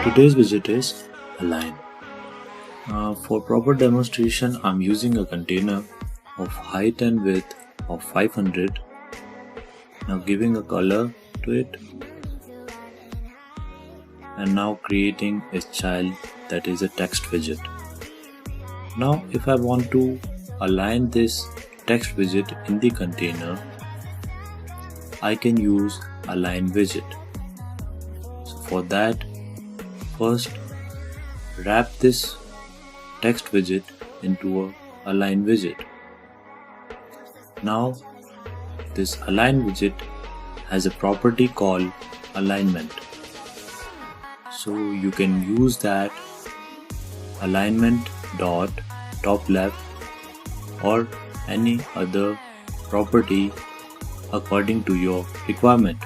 Today's widget is align. For proper demonstration, I'm using a container of height and width of 500. Now giving a color to it, and now creating a child that is a text widget. Now if I want to align this text widget in the container, I can use align widget. So for that, first wrap this text widget into a align widget. Now this align widget has a property called alignment. So you can use that alignment dot top left or any other property according to your requirement.